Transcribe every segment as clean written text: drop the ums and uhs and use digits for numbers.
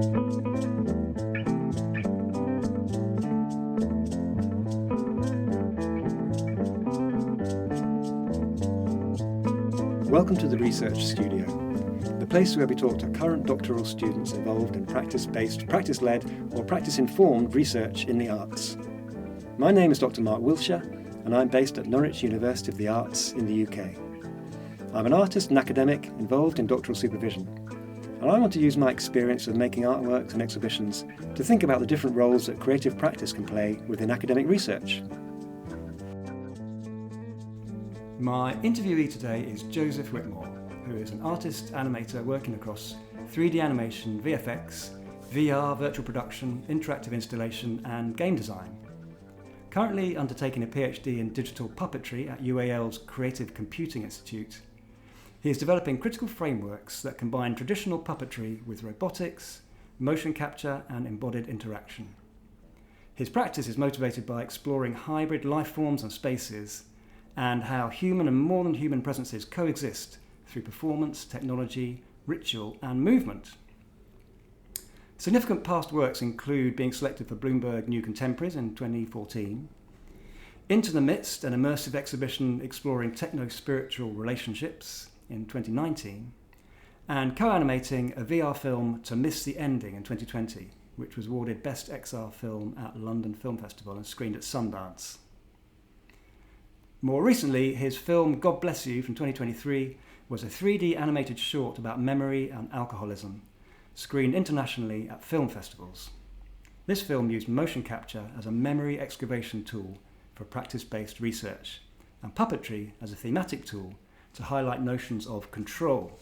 Welcome to the Research Studio, the place where we talk to current doctoral students involved in practice-based, practice-led or practice-informed research in the arts. My name is Dr. Mark Wilsher, and I'm based at Norwich University of the Arts in the UK. I'm an artist and academic involved in doctoral supervision, and I want to use my experience of making artworks and exhibitions to think about the different roles that creative practice can play within academic research. My interviewee today is Joseph Whitmore, who is an artist animator working across 3D animation, VFX, VR, virtual production, interactive installation and game design. Currently undertaking a PhD in digital puppetry at UAL's Creative Computing Institute, he is developing critical frameworks that combine traditional puppetry with robotics, motion capture and embodied interaction. His practice is motivated by exploring hybrid life forms and spaces and how human and more than human presences coexist through performance, technology, ritual and movement. Significant past works include being selected for Bloomberg New Contemporaries in 2014, Into the Midst, an immersive exhibition exploring techno-spiritual relationships in 2019, and co-animating a VR film To Miss the Ending in 2020, which was awarded Best XR Film at London Film Festival and screened at Sundance. More recently, his film God Bless You from 2023 was a 3D animated short about memory and alcoholism, screened internationally at film festivals. This film used motion capture as a memory excavation tool for practice-based research, and puppetry as a thematic tool to highlight notions of control,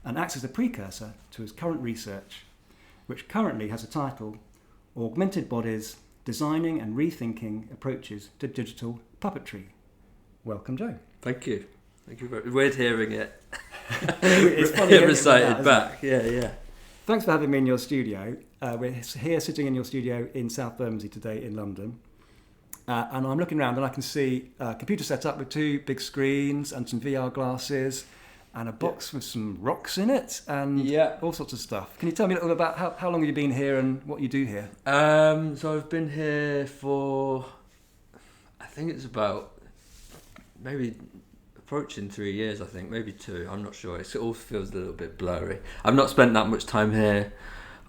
and acts as a precursor to his current research, which currently has a title, Augmented Bodies, Designing and Rethinking Approaches to Digital Puppetry. Welcome, Joe. Thank you. Thank you. Weird hearing it. It's funny hearing recited that, back. Yeah. Thanks for having me in your studio. We're here sitting in your studio in South Bermondsey today in London. And I'm looking around and I can see a computer set up with two big screens and some VR glasses and a box with some rocks in it and all sorts of stuff. Can you tell me a little bit about how long have you been here and what you do here? So I've been here for, I think it's about maybe approaching 3 years, I think, maybe 2, I'm not sure. It all feels a little bit blurry. I've not spent that much time here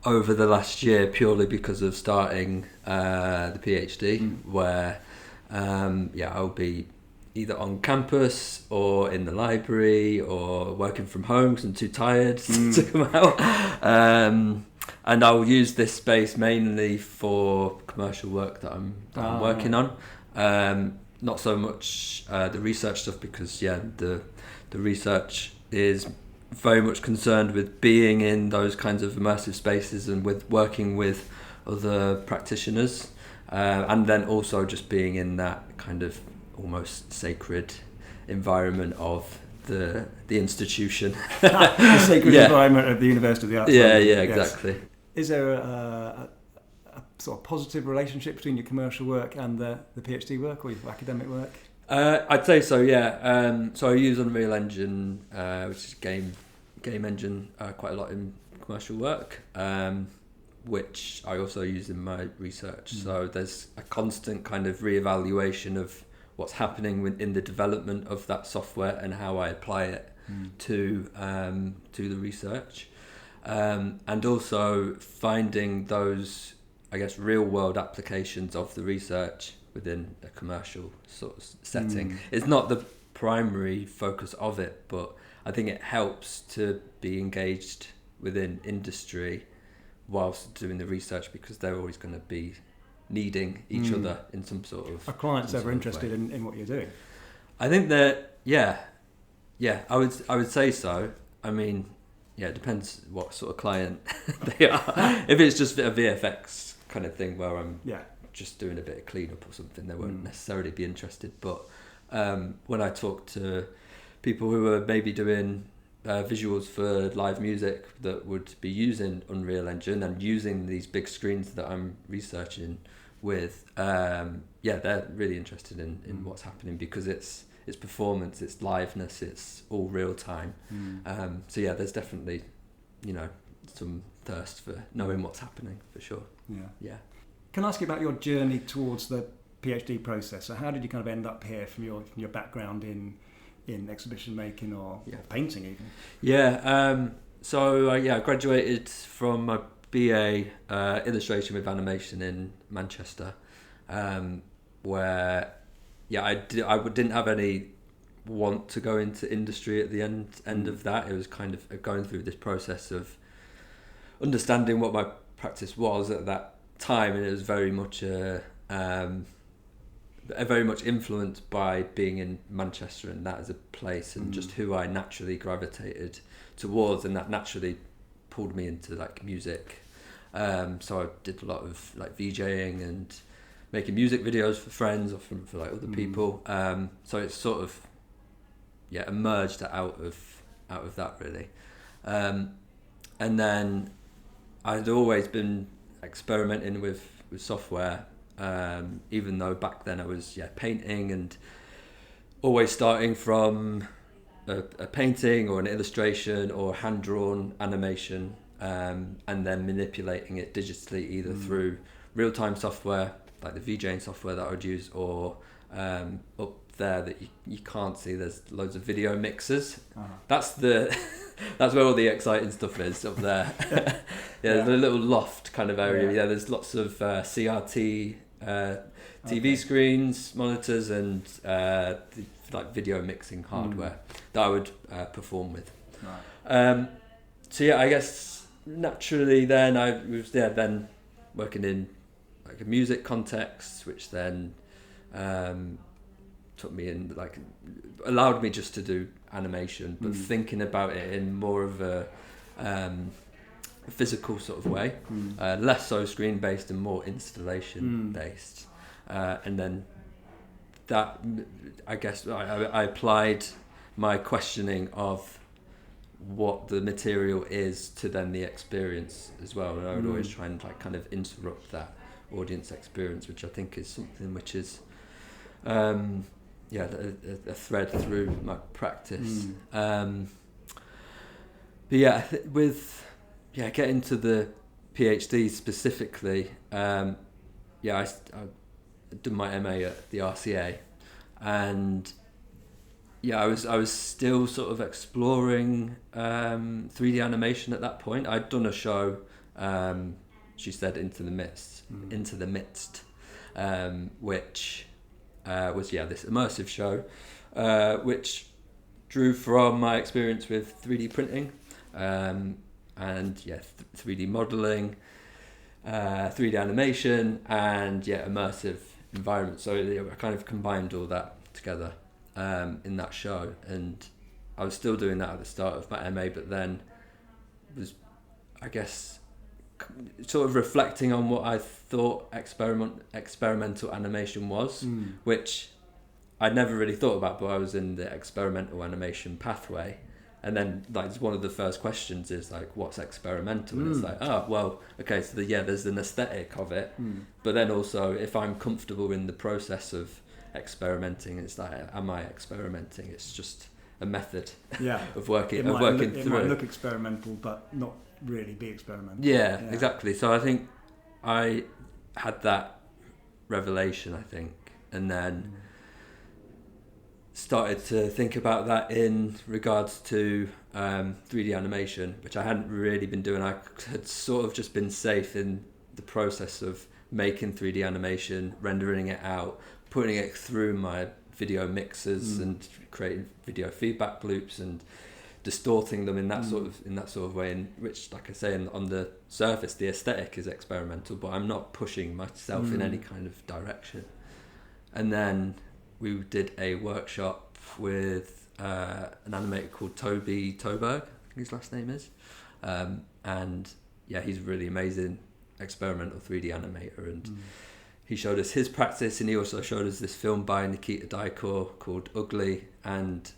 over the last year purely because of starting the PhD, where I'll be either on campus or in the library or working from home because I'm too tired to come out. And I'll use this space mainly for commercial work that I'm working on. Not so much the research stuff because the research is very much concerned with being in those kinds of immersive spaces and with working with other practitioners, and then also just being in that kind of almost sacred environment of the institution. The sacred environment of the University of the Arts. Exactly. Yes. Is there a sort of positive relationship between your commercial work and the PhD work or your academic work? I'd say so, yeah. So I use Unreal Engine, which is game engine, quite a lot in commercial work, which I also use in my research. So there's a constant kind of reevaluation of what's happening in the development of that software and how I apply it to the research, and also finding those, I guess, real world applications of the research within a commercial sort of setting. It's not the primary focus of it, but I think it helps to be engaged within industry whilst doing the research because they're always going to be needing each other in some sort of... Are clients ever interested in what you're doing? I think that, I would say so. I mean, it depends what sort of client they are. If it's just a VFX kind of thing where I'm just doing a bit of cleanup or something, they won't necessarily be interested. But when I talk to people who are maybe doing visuals for live music that would be using Unreal Engine and using these big screens that I'm researching with, they're really interested in what's happening because it's performance, it's liveness, it's all real time. So there's definitely some thirst for knowing what's happening, for sure. Yeah. Can I ask you about your journey towards the PhD process? So how did you kind of end up here from your background in exhibition making or painting even? Yeah. So I graduated from my BA illustration with animation in Manchester, where I didn't have any want to go into industry at the end of that. It was kind of going through this process of understanding what my practice was at that time, and it was very much very much influenced by being in Manchester and that as a place, and just who I naturally gravitated towards, and that naturally pulled me into like music. So I did a lot of like VJing and making music videos for friends or for like other people. So it's sort of emerged out of that really. And then I'd always been experimenting with software, even though back then I was painting and always starting from a painting or an illustration or hand-drawn animation, and then manipulating it digitally either through real-time software like the VJing software that I would use, or up there that you can't see, there's loads of video mixers. That's where all the exciting stuff is, up there. There's a little loft kind of area. There's lots of CRT TV screens, monitors, and like video mixing hardware that I would perform with. So I guess naturally then I was then working in like a music context, which then took me in, like allowed me just to do animation, but thinking about it in more of a physical sort of way, less so screen based and more installation based, and then that, I guess I applied my questioning of what the material is to then the experience as well, and I would always try and like kind of interrupt that audience experience, which I think is something which is a thread through my practice. With getting to the PhD specifically, I did my MA at the RCA, and I was still sort of exploring 3D animation at that point. I'd done a show, she said, Into the Midst, which was this immersive show, which drew from my experience with 3D printing, and 3D modelling, 3D animation, and immersive environment. So I kind of combined all that together in that show, and I was still doing that at the start of my MA, but then was, I guess, sort of reflecting on what I thought experimental animation was, which I'd never really thought about, but I was in the experimental animation pathway, and then like one of the first questions is like, what's experimental? And it's like, so there's an aesthetic of it, but then also if I'm comfortable in the process of experimenting, it's like, am I experimenting? It's just a method of working through. It might look experimental, but not really be experimental. Exactly. So I think I had that revelation, I think, and then started to think about that in regards to 3D animation, which I hadn't really been doing. I had sort of just been safe in the process of making 3D animation, rendering it out, putting it through my video mixers and creating video feedback loops and distorting them in that sort of way, in which, like I say, on the surface the aesthetic is experimental, but I'm not pushing myself in any kind of direction. And then we did a workshop with an animator called Toby Toberg, I think his last name is, and he's a really amazing experimental 3D animator, and he showed us his practice, and he also showed us this film by Nikita Dykor called Ugly, and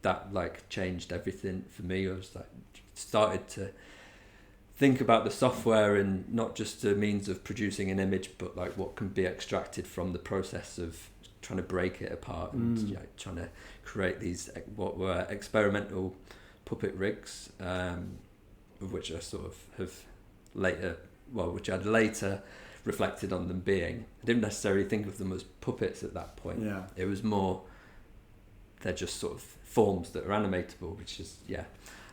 that like changed everything for me. I was like, started to think about the software and not just a means of producing an image, but like what can be extracted from the process of trying to break it apart and trying to create these what were experimental puppet rigs, of which I sort of have later, which I'd later reflected on them being. I didn't necessarily think of them as puppets at that point. Yeah. It was more, they're just sort of forms that are animatable, which is,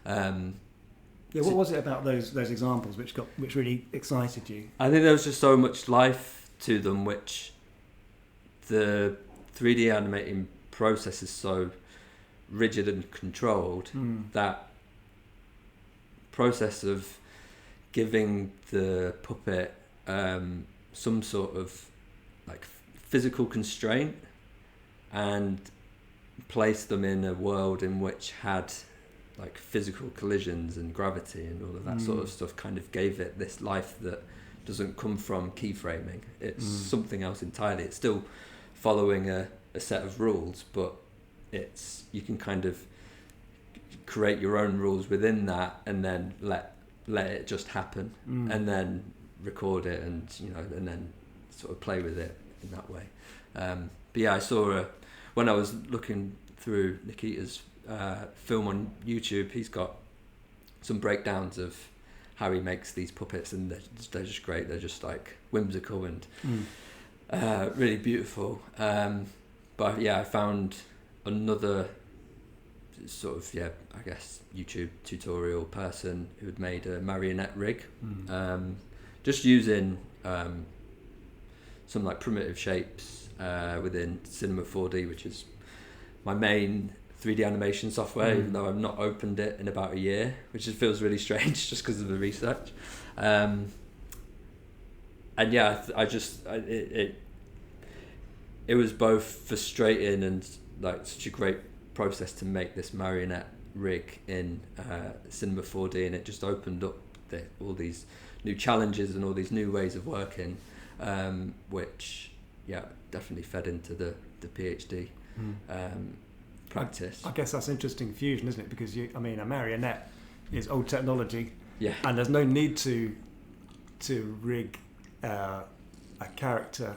What was it about those examples which really excited you? I think there was just so much life to them, which the 3D animating process is so rigid and controlled that process of giving the puppet some sort of like physical constraint and place them in a world in which had like physical collisions and gravity and all of that sort of stuff kind of gave it this life that doesn't come from keyframing. It's something else entirely. It's still following a set of rules, but you can kind of create your own rules within that and then let it just happen and then record it and and then sort of play with it in that way. But yeah, I saw when I was looking through Nikita's film on YouTube, he's got some breakdowns of how he makes these puppets, and they're just great. They're just like whimsical and really beautiful. But yeah, I found another sort of I guess YouTube tutorial person who had made a marionette rig, just using some like primitive shapes within Cinema 4D, which is my main 3D animation software, even though I've not opened it in about a year, which just feels really strange just because of the research. And yeah, it was both frustrating and like such a great process to make this marionette rig in Cinema 4D, and it just opened up all these new challenges and all these new ways of working, which definitely fed into the PhD practice. I guess that's an interesting fusion, isn't it? Because a marionette is old technology, and there's no need to rig a character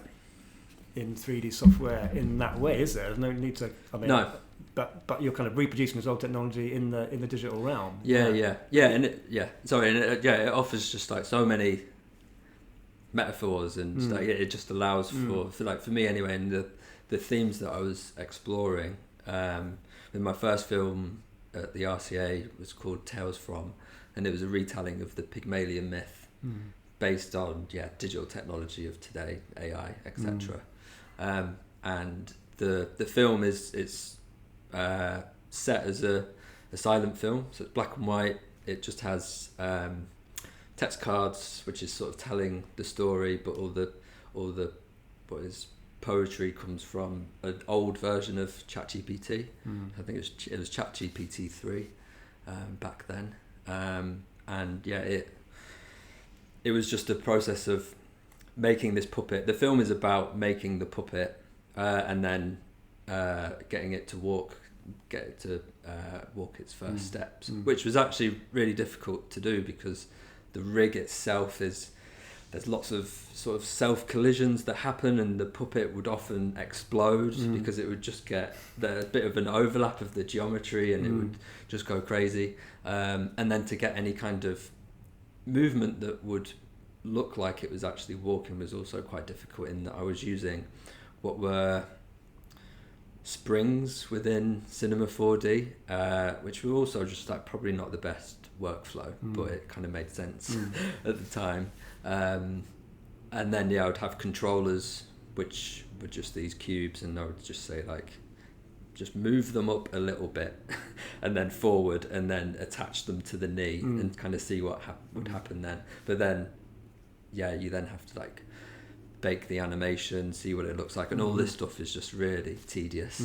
in 3D software in that way, is there? There's no need to. No. But you're kind of reproducing this old technology in the digital realm. It offers just like so many metaphors, and it just allows for me anyway, and the themes that I was exploring. With my first film at the RCA was called Tales From, and it was a retelling of the Pygmalion myth based on digital technology of today, AI, etc. And the film it's set as a silent film, so it's black and white. It just has text cards, which is sort of telling the story, but all the what is poetry comes from an old version of ChatGPT. I think it was ChatGPT 3 back then, and it was just a process of making this puppet. The film is about making the puppet and then getting it to walk its first steps, which was actually really difficult to do because the rig itself there's lots of sort of self collisions that happen, and the puppet would often explode because it would just get a bit of an overlap of the geometry, and it would just go crazy. And then to get any kind of movement that would look like it was actually walking was also quite difficult, in that I was using what were springs within Cinema 4D, which were also just like probably not the best workflow, but it kind of made sense at the time. And then I would have controllers which were just these cubes, and I would just say like just move them up a little bit and then forward, and then attach them to the knee and kind of see what would happen then. But then you then have to like bake the animation, see what it looks like, and all this stuff is just really tedious.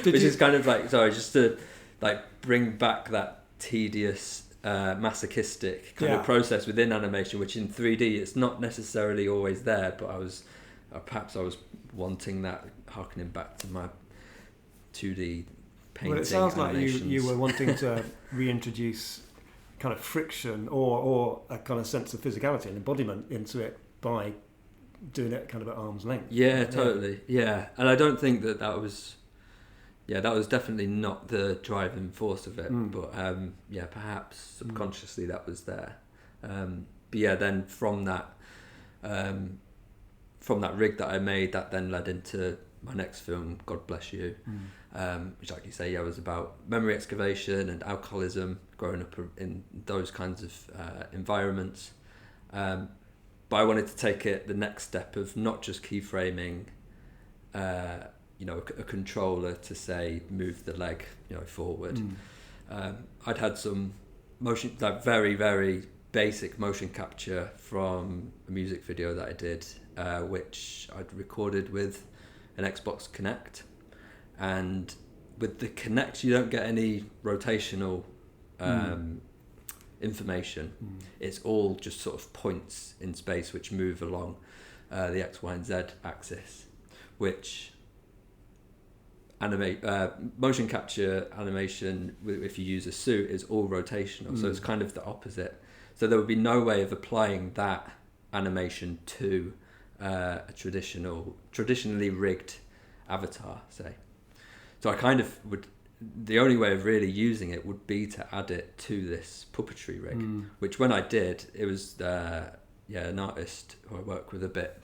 Which is kind of like, sorry, just to like bring back that tedious masochistic kind of process within animation, which in 3D it's not necessarily always there, but I was wanting that, harkening back to my 2D painting. Well, it sounds like animations. you were wanting to reintroduce kind of friction or a kind of sense of physicality and embodiment into it by doing it kind of at arm's length. Totally. And I don't think that was definitely not the driving force of it, but perhaps subconsciously that was there. yeah, then from that rig that I made, that then led into my next film, God Bless You, which, like you say, was about memory excavation and alcoholism, growing up in those kinds of environments. But I wanted to take it the next step of not just keyframing, a controller to say move the leg, forward. I'd had some motion, like very, very basic motion capture from a music video that I did, which I'd recorded with an Xbox Kinect, and with the Kinect you don't get any rotational information. It's all just sort of points in space which move along the X, Y and Z axis, which motion capture animation, if you use a suit, is all rotational. So it's kind of the opposite. So there would be no way of applying that animation to a traditionally rigged avatar, say. So I kind of would, the only way of really using it would be to add it to this puppetry rig, which when I did, it was an artist who I work with a bit,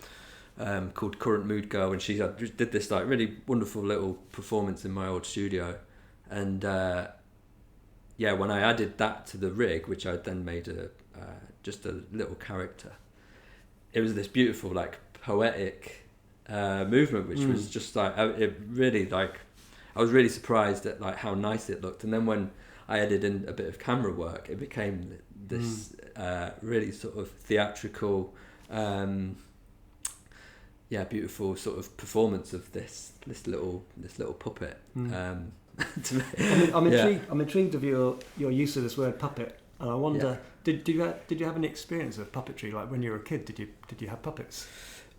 called Current Mood Girl, and she did this like really wonderful little performance in my old studio, and when I added that to the rig, which I then made just a little character, it was this beautiful like poetic movement, which was just like it really, like, I was really surprised at like how nice it looked. And then when I added in a bit of camera work, it became this really sort of theatrical, beautiful sort of performance of this little puppet. I'm intrigued of your use of this word puppet, and I wonder, did you have any experience of puppetry? Like when you were a kid, did you have puppets?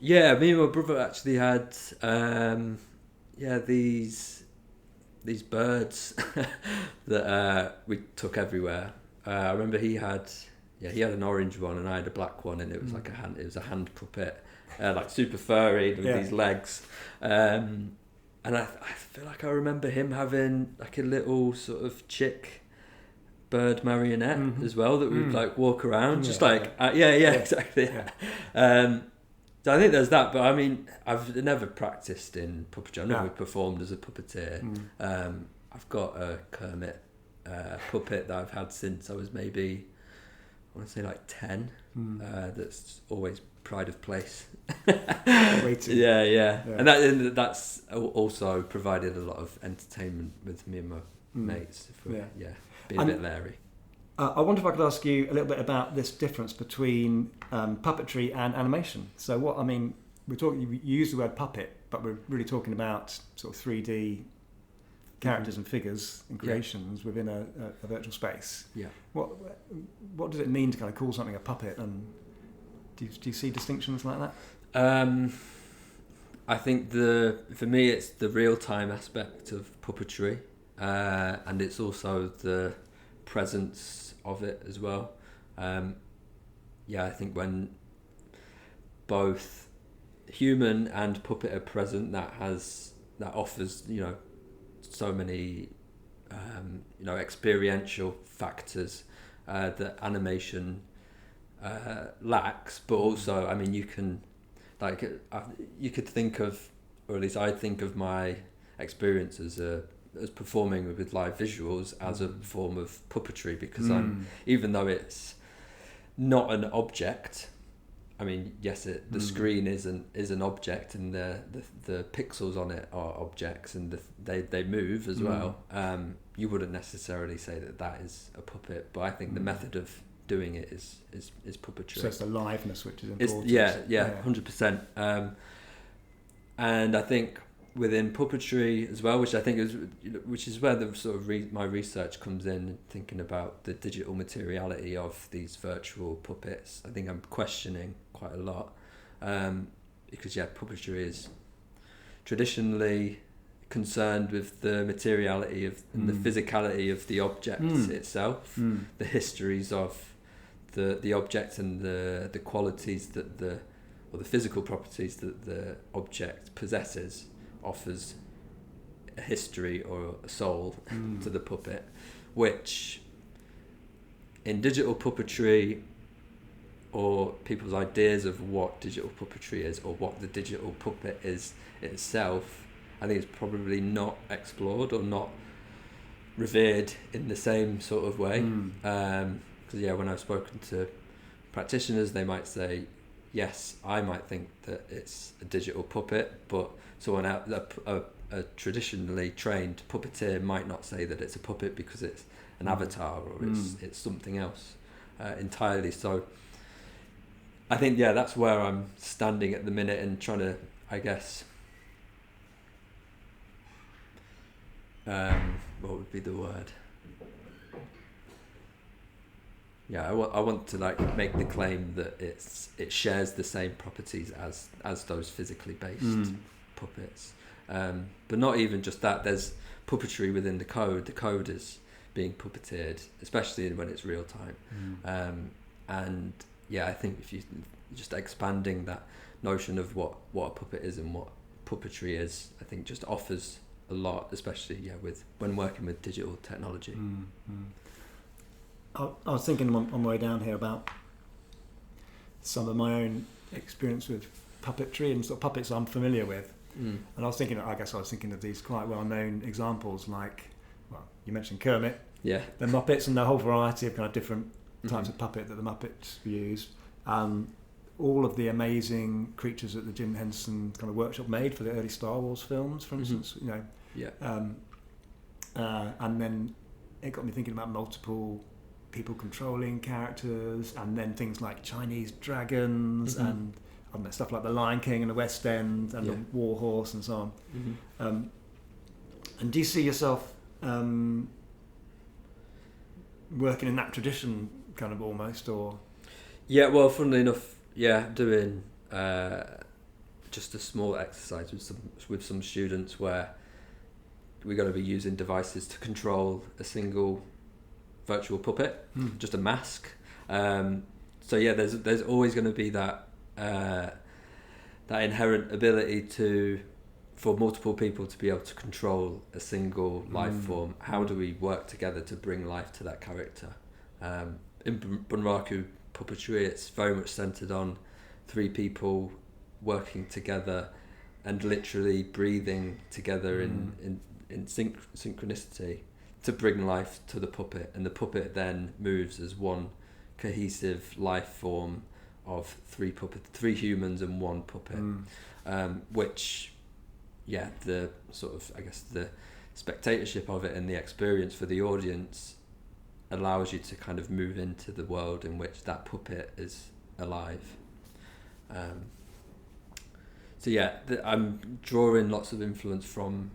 Yeah, me and my brother actually had these birds that we took everywhere. I remember he had an orange one and I had a black one, and it was like a hand puppet, like super furry with these legs. And I feel like I remember him having like a little sort of chick bird marionette as well that would like walk around, exactly. So I think there's that, but I mean, I've never practiced in puppetry. I've never performed as a puppeteer. I've got a Kermit puppet that I've had since I was maybe, I want to say like 10. That's always pride of place. Yeah. And that's also provided a lot of entertainment with me and my mates. Being a bit leery. I wonder if I could ask you a little bit about this difference between puppetry and animation. So you use the word puppet, but we're really talking about sort of 3D characters and figures and creations within a virtual space. Yeah. What does it mean to kind of call something a puppet, and do you see distinctions like that? I think for me it's the real-time aspect of puppetry, and it's also the presence of it as well. I think when both human and puppet are present, that offers so many experiential factors that animation lacks. But also, I mean, you could think of, or at least I think of my experience as performing with live visuals as a form of puppetry, because even though it's not an object, I mean, yes, the screen is an object, and the pixels on it are objects, and they move as well. You wouldn't necessarily say that is a puppet, but I think the method of doing it is puppetry. So it's the liveness which is important. 100%. And I think within puppetry as well, which is where the sort of my research comes in, thinking about the digital materiality of these virtual puppets. I think I'm questioning quite a lot, because puppetry is traditionally concerned with the materiality of and the physicality of the object itself, the histories of the object, and the qualities or the physical properties that the object possesses offers a history or a soul to the puppet, which in digital puppetry or people's ideas of what digital puppetry is, or what the digital puppet is itself, I think it's probably not explored or not revered in the same sort of way. Because when I've spoken to practitioners, they might say, yes, I might think that it's a digital puppet, but someone out, a traditionally trained puppeteer might not say that it's a puppet because it's an avatar, or it's something else entirely. So I think, that's where I'm standing at the minute, and trying to, I guess, what would be the word? I want to like make the claim that it shares the same properties as those physically based puppets, but not even just that. There's puppetry within the code. The code is being puppeteered, especially when it's real time, and I think if you just expanding that notion of what a puppet is and what puppetry is, I think just offers a lot, especially when working with digital technology. I was thinking on my way down here about some of my own experience with puppetry and sort of puppets I'm familiar with, and I was thinking of these quite well-known examples, like, well, you mentioned Kermit, the Muppets, and the whole variety of kind of different types of puppet that the Muppets used. All of the amazing creatures that the Jim Henson kind of workshop made for the early Star Wars films, for instance, and then it got me thinking about multiple people controlling characters, and then things like Chinese dragons and stuff like the Lion King and the West End and the War Horse and so on. And do you see yourself working in that tradition, kind of almost, or? Yeah, well, funnily enough, doing just a small exercise with some students where we're going to be using devices to control a single virtual puppet, just a mask. There's always going to be that inherent ability for multiple people to be able to control a single life form. How do we work together to bring life to that character? In Bunraku puppetry, it's very much centered on three people working together and literally breathing together in synchronicity to bring life to the puppet, and the puppet then moves as one cohesive life form of three humans and one puppet, which the sort of, I guess, the spectatorship of it and the experience for the audience allows you to kind of move into the world in which that puppet is alive. I'm drawing lots of influence from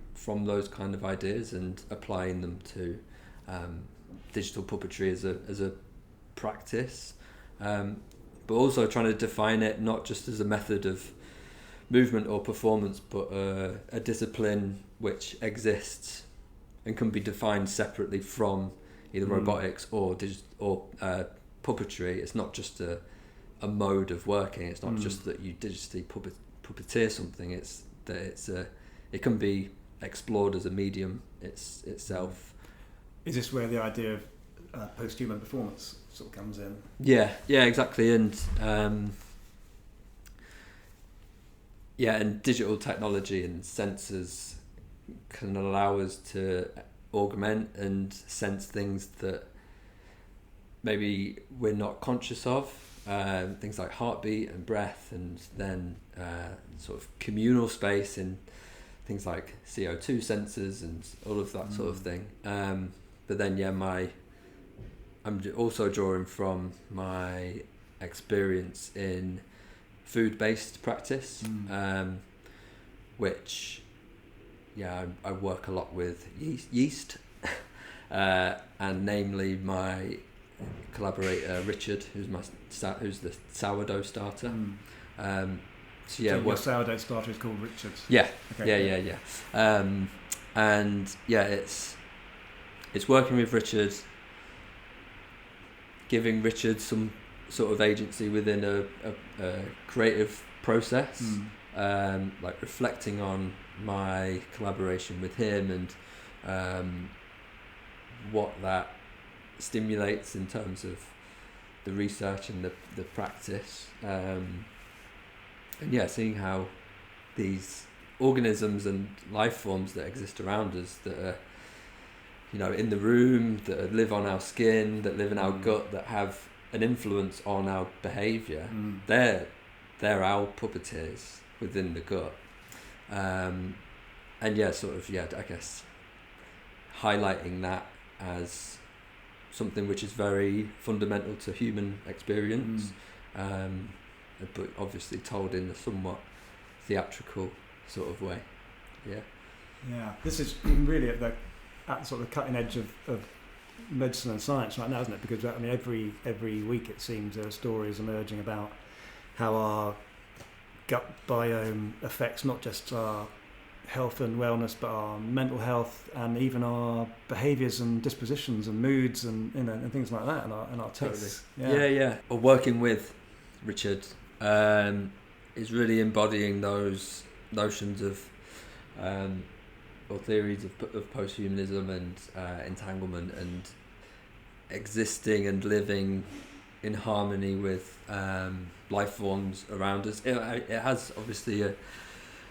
those kind of ideas and applying them to digital puppetry as a practice, but also trying to define it not just as a method of movement or performance, but a discipline which exists and can be defined separately from either robotics or puppetry. It's not just a mode of working. It's not just that you digitally puppeteer something. It's that it can be explored as a medium itself. Is this where the idea of post-human performance sort of comes in? Yeah, exactly. And and digital technology and sensors can allow us to augment and sense things that maybe we're not conscious of, things like heartbeat and breath, and then sort of communal space in things like CO2 sensors and all of that sort of thing. But then I'm also drawing from my experience in food-based practice, which I work a lot with yeast, and namely my collaborator Richard, who's the sourdough starter. So your sourdough starter is called Richard. Yeah, okay. And it's working with Richard, giving Richard some sort of agency within a creative process, like reflecting on my collaboration with him and what that stimulates in terms of the research and the practice, and yeah, seeing how these organisms and life forms that exist around us, that are, you know, in the room, that live on our skin, that live in our gut, that have an influence on our behaviour, they're our puppeteers within the gut. And yeah, sort of, yeah, I guess highlighting that as something which is very fundamental to human experience, but obviously told in a somewhat theatrical sort of way. Yeah. This is really at sort of the cutting edge of medicine and science right now, isn't it? Because I mean, every week it seems there are stories emerging about how our gut biome affects not just our health and wellness, but our mental health and even our behaviours and dispositions and moods and, you know, and things like that, and our tastes. Totally. Yeah. Or working with Richard is really embodying those notions of or theories of post-humanism and entanglement, and existing and living in harmony with life forms around us. It has obviously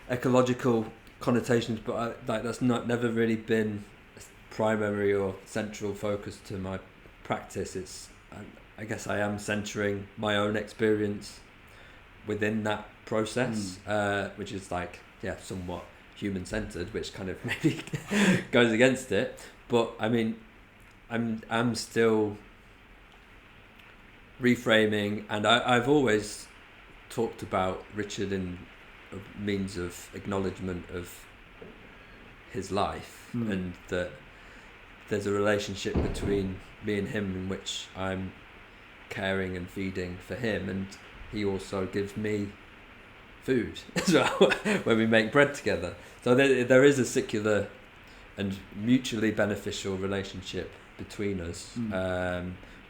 ecological connotations, but that's never really been a primary or central focus to my practice. It's I guess I am centering my own experience within that process, which is somewhat human-centered, which kind of maybe goes against it. But I mean, I'm still reframing, and I've always talked about Richard in a means of acknowledgement of his life, and that there's a relationship between me and him in which I'm caring and feeding for him, and he also gives me food as well when we make bread together. So there is a circular and mutually beneficial relationship between us,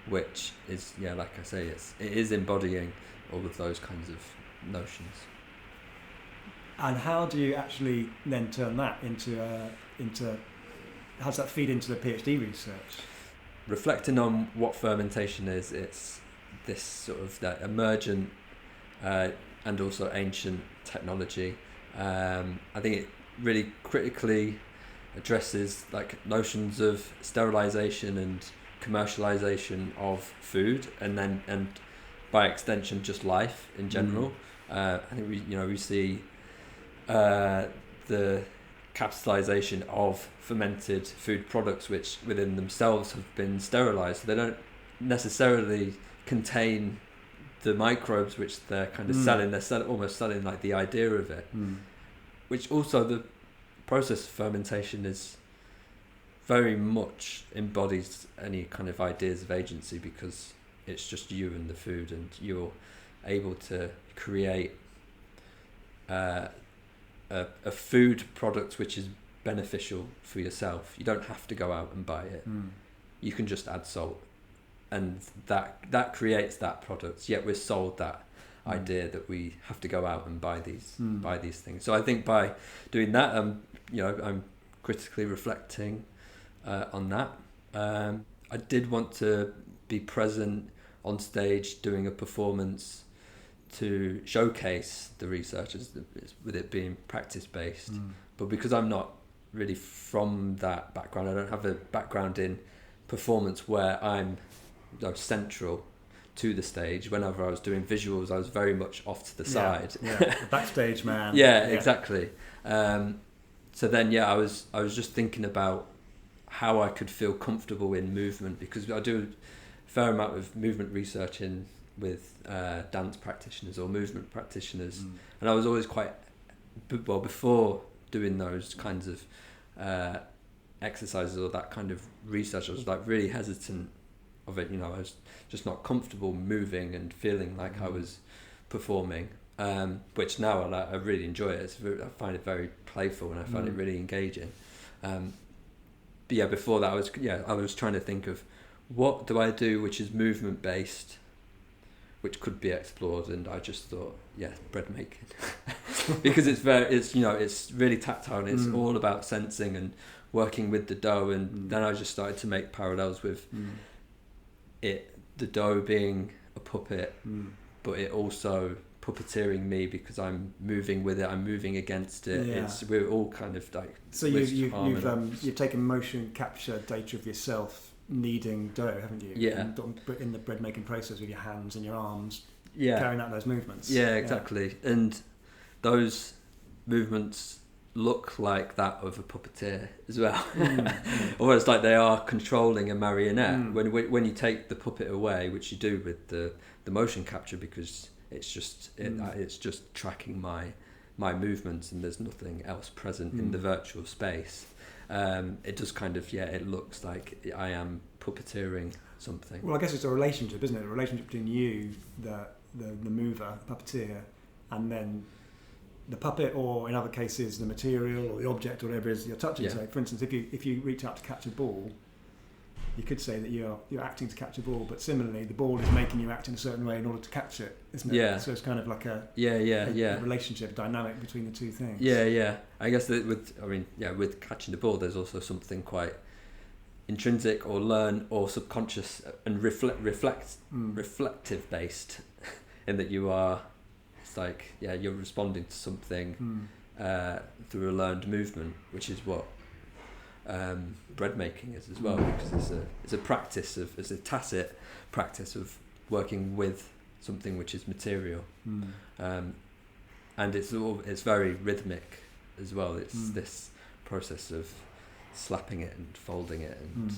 which is, like I say, it is embodying all of those kinds of notions. And how do you actually then turn that into how does that feed into the PhD research? Reflecting on what fermentation is, it's this sort of that emergent and also ancient technology. I think it really critically addresses notions of sterilization and commercialization of food, and by extension just life in general. I think we see the capitalization of fermented food products, which within themselves have been sterilized. So they don't necessarily contain the microbes which they're kind of selling. They're almost selling the idea of it, which also the process of fermentation is very much embodies any kind of ideas of agency, because it's just you and the food, and you're able to create a food product which is beneficial for yourself. You don't have to go out and buy it. You can just add salt, and that creates that product. Yet we're sold that idea that we have to go out and buy these things. So I think by doing that, I'm critically reflecting on that. I did want to be present on stage doing a performance to showcase the research, with it being practice-based. But because I'm not really from that background, I don't have a background in performance where I'm central to the stage. Whenever I was doing visuals, I was very much off to the side. The backstage man. Exactly. So then, I was just thinking about how I could feel comfortable in movement, because I do a fair amount of movement research with dance practitioners or movement practitioners, and I was always before doing those kinds of exercises or that kind of research, I was really hesitant of it. I was just not comfortable moving and feeling like I was performing, which now I really enjoy it. I find it very playful, and I find it really engaging. But before that I was trying to think of what do I do which is movement based, which could be explored, and I just thought, bread making, because it's really tactile, and it's all about sensing and working with the dough, and then I just started to make parallels with it the dough being a puppet, but it also puppeteering me because I'm moving with it, I'm moving against it. Yeah. We're all kind of like. So you've taken motion capture data of yourself kneading dough, haven't you? Yeah. And in the bread making process with your hands and your arms, Yeah. carrying out those movements. Yeah, exactly. Yeah. And those movements look like that of a puppeteer as well. Almost like they are controlling a marionette. When you take the puppet away, which you do with the motion capture, because it's just tracking my movements and there's nothing else present in the virtual space. It does kind of, it looks like I am puppeteering something. Well, I guess it's a relationship, isn't it? A relationship between you, the mover, the puppeteer, and then the puppet, or in other cases the material or the object or whatever it is you're touching. So, for instance, if you reach out to catch a ball, you could say that you're acting to catch a ball, but similarly the ball is making you act in a certain way in order to catch it, isn't it? Yeah. So it's kind of like a relationship, a dynamic between the two things. Yeah. I guess that with catching the ball, there's also something quite intrinsic or learned or subconscious and reflective based in that you are. It's like you're responding to something through a learned movement, which is what bread making is as well, because it's a tacit practice of working with something which is material, and it's very rhythmic as well. It's this process of slapping it and folding it and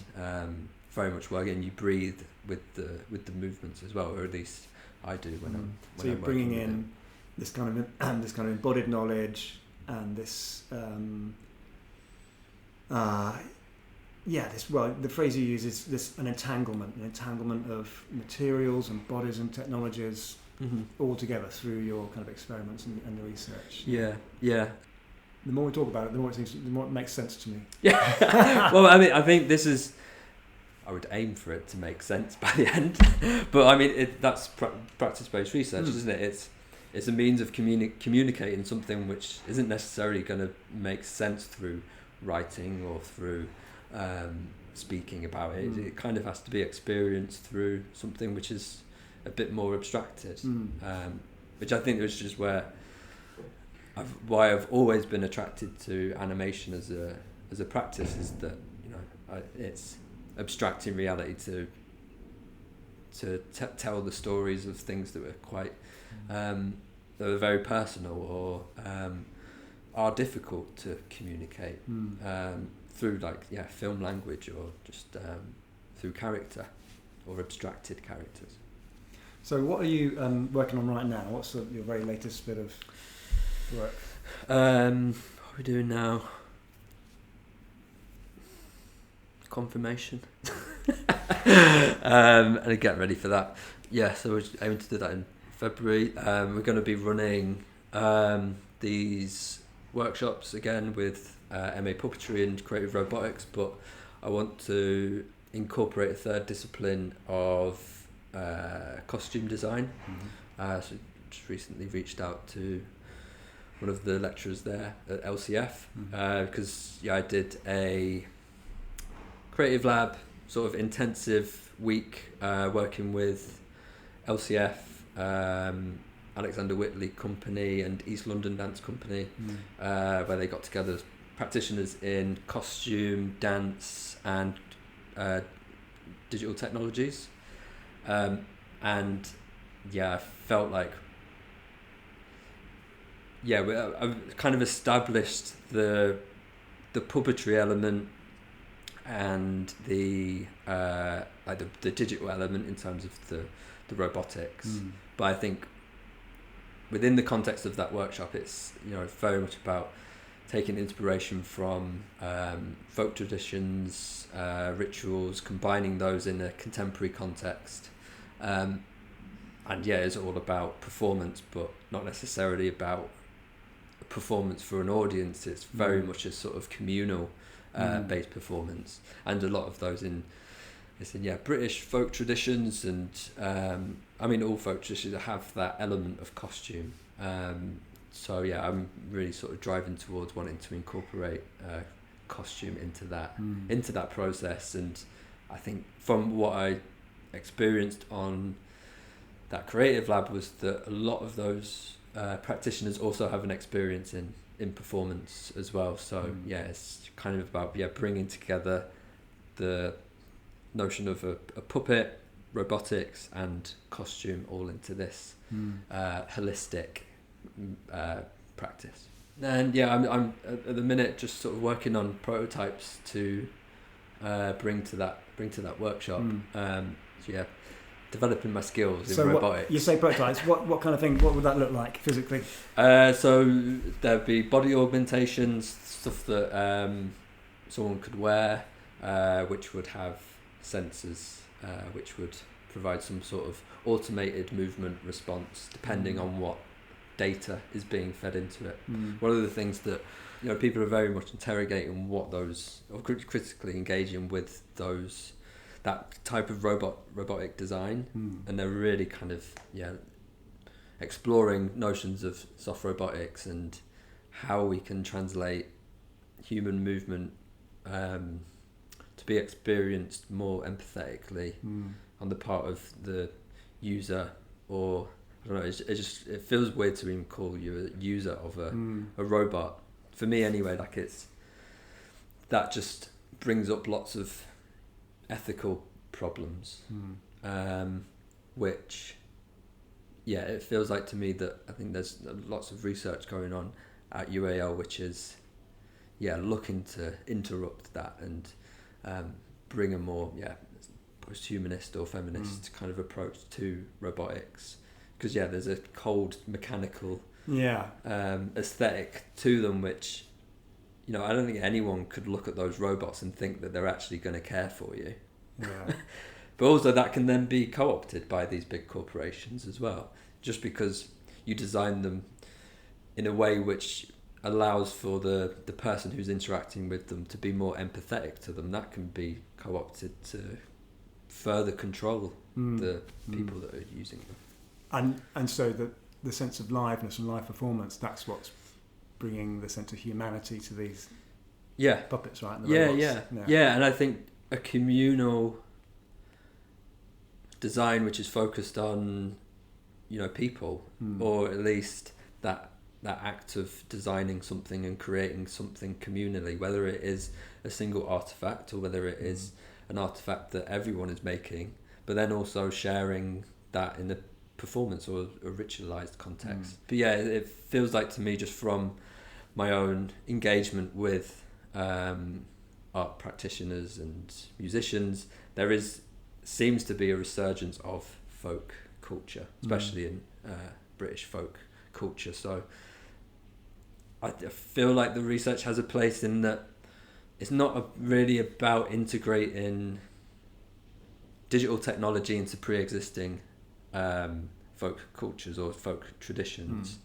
very much working. You breathe with the movements as well, or at least I do when I'm. So you're bringing in this kind of embodied knowledge and this. The phrase you use is an entanglement of materials and bodies and technologies all together through your kind of experiments and the research. Yeah. The more we talk about it, the more it makes sense to me. Yeah. Well, I mean, I think I would aim for it to make sense by the end, but I mean, that's practice-based research, isn't it? It's a means of communicating something which isn't necessarily going to make sense through writing or through speaking about it. It kind of has to be experienced through something which is a bit more abstracted, which I think is just why I've always been attracted to animation as a practice, is that it's abstracting reality to tell the stories of things that were quite that are very personal or are difficult to communicate through film language or just through character or abstracted characters. So what are you working on right now? What's your very latest bit of work? What are we doing now? Confirmation. And get ready for that. Yeah, so we're aiming to do that in February. We're going to be running these workshops again with MA Puppetry and Creative Robotics, but I want to incorporate a third discipline of costume design. So just recently reached out to one of the lecturers there at LCF because I did a Creative Lab sort of intensive week working with LCF, Alexander Whitley Company and East London Dance Company, where they got together as practitioners in costume, dance and digital technologies. And I felt like I've kind of established the puppetry element and the digital element in terms of the robotics, but I think within the context of that workshop, it's very much about taking inspiration from folk traditions, rituals, combining those in a contemporary context, and it's all about performance, but not necessarily about a performance for an audience. It's very much a sort of communal based performance, and a lot of those in British folk traditions, and all folk traditions have that element of costume. So I'm really sort of driving towards wanting to incorporate costume into that process, and I think from what I experienced on that creative lab was that a lot of those practitioners also have an experience in performance as well. So it's kind of about bringing together the notion of a puppet, robotics and costume all into this holistic practice. And I'm at the minute just sort of working on prototypes to bring to that workshop. Developing my skills in robotics. You say prototypes. What kind of thing? What would that look like physically? So there'd be body augmentations, stuff that someone could wear, which would have sensors, which would provide some sort of automated movement response depending on what data is being fed into it. One of the things that people are very much interrogating what those, or critically engaging with those, that type of robotic design, and they're really kind of exploring notions of soft robotics and how we can translate human movement to be experienced more empathetically on the part of the user, or I don't know, it feels weird to even call you a user of a robot. For me anyway, like that just brings up lots of ethical problems, which it feels like to me that I think there's lots of research going on at UAL which is looking to interrupt that and bring a more post-humanist or feminist kind of approach to robotics, because there's a cold mechanical aesthetic to them which I don't think anyone could look at those robots and think that they're actually going to care for you. But also that can then be co-opted by these big corporations as well, just because you design them in a way which allows for the person who's interacting with them to be more empathetic to them. That can be co-opted to further control the people that are using them. And so the sense of liveness and live performance, that's what's bringing the sense of humanity to these puppets, right? And I think a communal design which is focused on people, or at least that act of designing something and creating something communally, whether it is a single artifact or whether it is an artifact that everyone is making, but then also sharing that in the performance or a ritualized context. But it feels like to me, just from my own engagement with art practitioners and musicians, there seems to be a resurgence of folk culture, especially in British folk culture. So I feel like the research has a place in that it's not really about integrating digital technology into pre-existing folk cultures or folk traditions.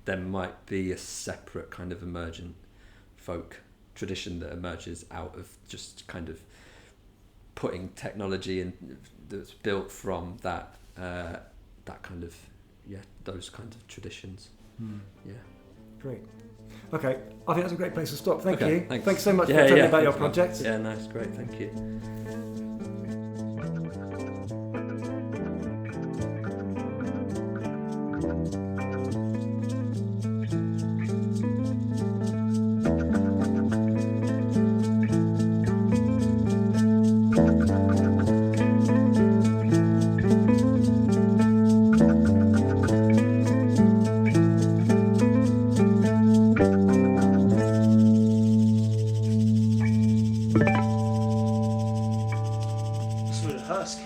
There might be a separate kind of emergent folk tradition that emerges out of just kind of putting technology in that's built from that kind of those kinds of traditions. Great. Okay, I think that's a great place to stop. Thank you. Thanks. Thanks so much for telling me about your project. Yeah, nice, great, thank you. Husk.